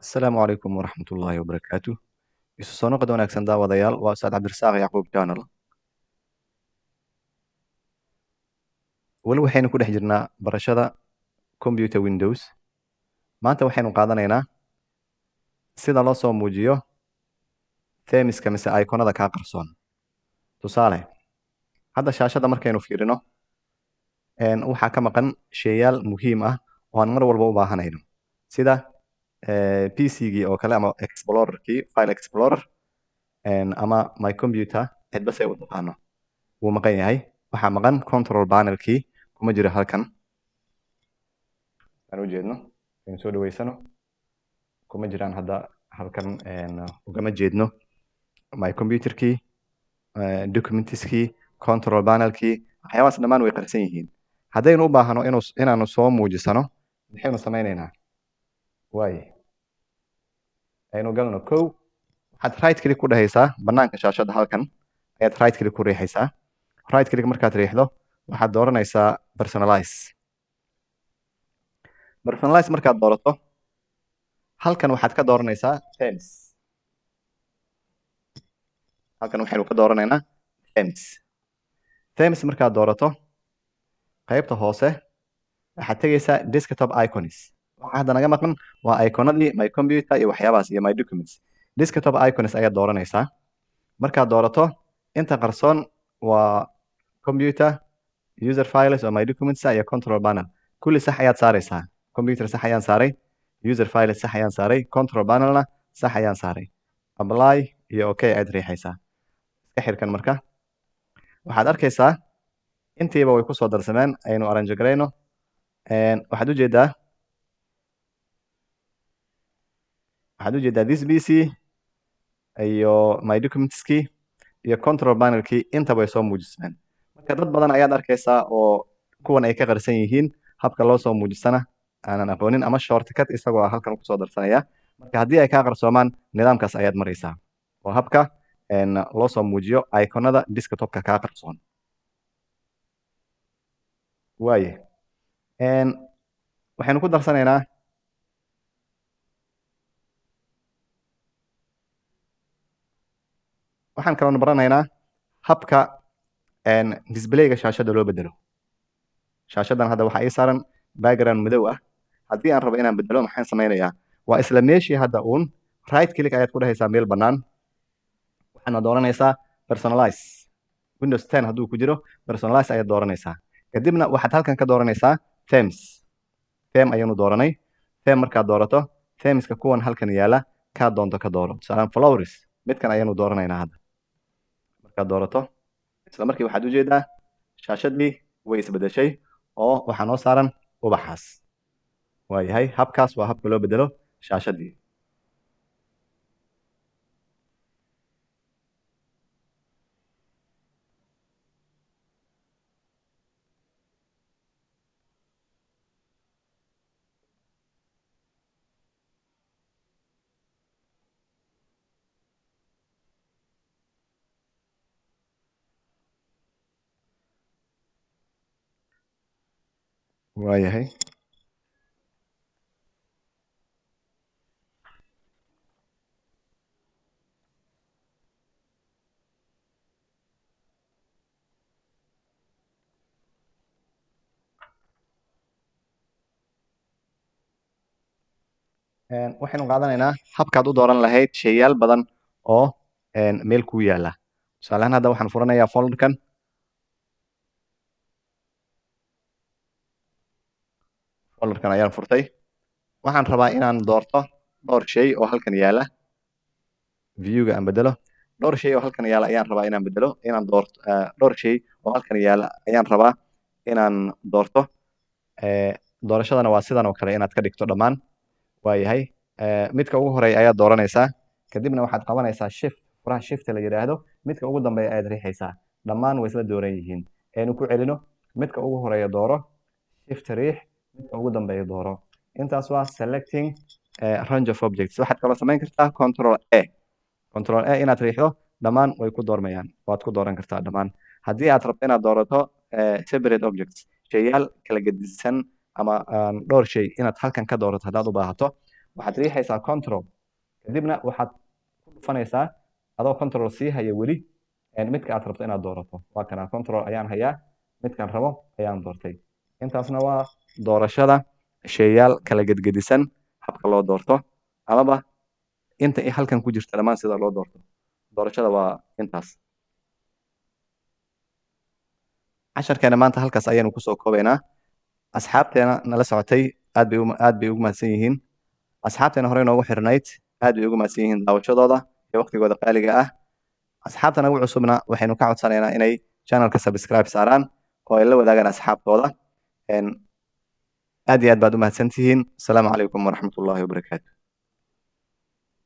Asalaamu calaykum waraxmat ullaahi wabarakaatu. Isu soo noqod wanaagsan daawadayaal, waa Ustaad Cabdirasaaq Yacquub Channel. Weli waxaynu ku dhex jirnaa barashada computer Windows. Maanta waxaynu qaadanaynaa sida loo soo muujiyo themiska mise iconada kaa qarsoon. Tusaale, hadda shaashada markaynu fiirino waxaa ka maqan sheeyaal muhiim ah oo aan mar walba u baahanayno, sida PC-gii oo kale ama Explorer-kii, File Explorer, ama My Computer, cidba say u taqaano. Wuu maqan yahay. Waxaa maqan control panel-kii kuma jiro halkan. Aan u jeedno, aynu soo dhaweysano. Kuma jiraan hadda halkan ugama jeedno My Computer-kii, documents-kii, control panel-kii, waxyaabahaas dhammaan way qarsan yihiin. Haddaynu u baahano inaanu soo muujisano, maxaynu samaynaynaa? Waaye. Aynu galno kow. Waxaad right click ku dhahaysaa banaanka shaashada halkan ayaad right click ku riixaysaa. Right click markaad riixdo waxaad dooranaysaa personalize. Personalize markaad doorato halkan waxaad ka dooranaysaa themes. Halkan waxaynu ka dooranaynaa themes. Themes markaad doorato qaybta hoose waxaad tegaysaa desktop icons. Waxa hadda naga maqan waa iconadii My Computer iyo waxyaabahaas iyo My Documents. Desktop icons ayaad dooranaysaa. Markaad doorato inta qarsoon waa computer, user files oo My Documents iyo control panel. Kulli sax ayaad saaraysaa. Computer sax ayaan saaray, user files sax ayaan saaray, control panelna sax ayaan saaray. Apply iyo okay ayaad riixaysaa. Iska xirkan marka. Waxaad arkaysaa intiiba way ku soo darsameen aynu arrange gareyno. Waxaad u jeedaa this PC iyo My Documents-kii iyo control panel-kii intaba way soo muujismeen. Marka dad badan ayaad arkaysaa oo kuwan ay ka qarsan yihiin habka loo soo muujisana aanan aqoonin ama shortcut isagoo halkan ku soo darsanaya. Marka haddii ay kaa qarsoomaan nidaamkaas ayaad maraysaa. Oo habka loo soo muujiyo iconada desktop-ka kaa qarsoon. Waaye. Waxaynu ku darsanaynaa waxaan kaloo baranaynaa habka display-ga shaashada loo bedelo. Shaashadan hadda waxaa ii saaran background madow ah. Haddii aan rabo inaan bedelo maxaan samaynayaa? Waa isla meeshii hadda uun right click ayaad ku dhahaysaa meel bannaan. Waxaana dooranaysaa personalize. Windows 10 hadduu ku jiro personalize ayaad dooranaysaa. Kadibna waxaad halkan ka dooranaysaa themes. Theme ayaanu dooranay. Theme markaad doorato themeska kuwan halkan yaala kaa doonto ka dooro. Tusaale flowers midkan ayaanu dooranaynaa hadda. Markaad doorato isla markii waxaad u jeedaa shaashadii way isbedeshay oo waxaa noo saaran ubaxaas. Waayahay habkaas waa habka loo bedelo shaashadii. Waayahay. Waxaynu qaadanaynaa habkaad u dooran lahayd sheeyaal badan oo meel ku yaala. Tusaale ahaan hadda waxaan furanayaa folderkan. Folderkan ayaan furtay. Waxaan rabaa inaan doorto dhowr shay oo halkan yaala. View-ga aan bedelo. Dhowr shay oo halkan yaala ayaan rabaa inaan bedelo. Dhowr shay oo halkan yaala ayaan rabaa inaan doorto. Doorashadana waa sidan oo kale inaad ka dhigto dhammaan. Waayahay. Midka ugu horeeya ayaad dooranaysaa. Kadibna waxaad qabanaysaa shift. Furaha shift la yiraahdo. Midka ugu dambeeya ayaad riixaysaa. Dhammaan way isla dooran yihiin. Aynu ku celino. Midka ugu horeeya dooro. Shift riix. Midka ugu dambeeya dooro. Intaas waa selecting range of objects. Waxaad kaloo samayn kartaa control A. Control A inaad riixdo dhammaan way ku doormayaan. Waad ku dooran kartaa dhammaan. Haddii aad rabto inaad doorato separate objects, shayyaal kala gedisan ama dhowr shay inaad halkan ka doorato haddaad u baahato, waxaad riixaysaa control kadibna waxaad ku dhufanaysaa adoo control sii haya weli midka aad rabto inaad doorato waa kana control ayaan hayaa midkaan rabo ayaan doortay intaasna waa doorashada sheeyaal kala gedgedisan habka loo doorto amaba inta halkan ku jirta dhammaan sida loo doorto doorashada waa intaas casharkeena maanta halkaas ayaanu kusoo koobaynaa asxaabteena nala socotay aad bay ugu mahadsan yihiin asxaabteena hore noogu xirnayd aad bay ugu mahadsan yihiin daawashadooda iyo waqtigooda qaaliga ah asxaabta nagu cusubna waxaynu ka codsanaynaa inay channelka subscribe saaraan oo ay la wadaagaan asxaabtooda aad iyo aad baad u mahadsantihiin asalaamu calaykum waraxmatullaahi wabarakaatu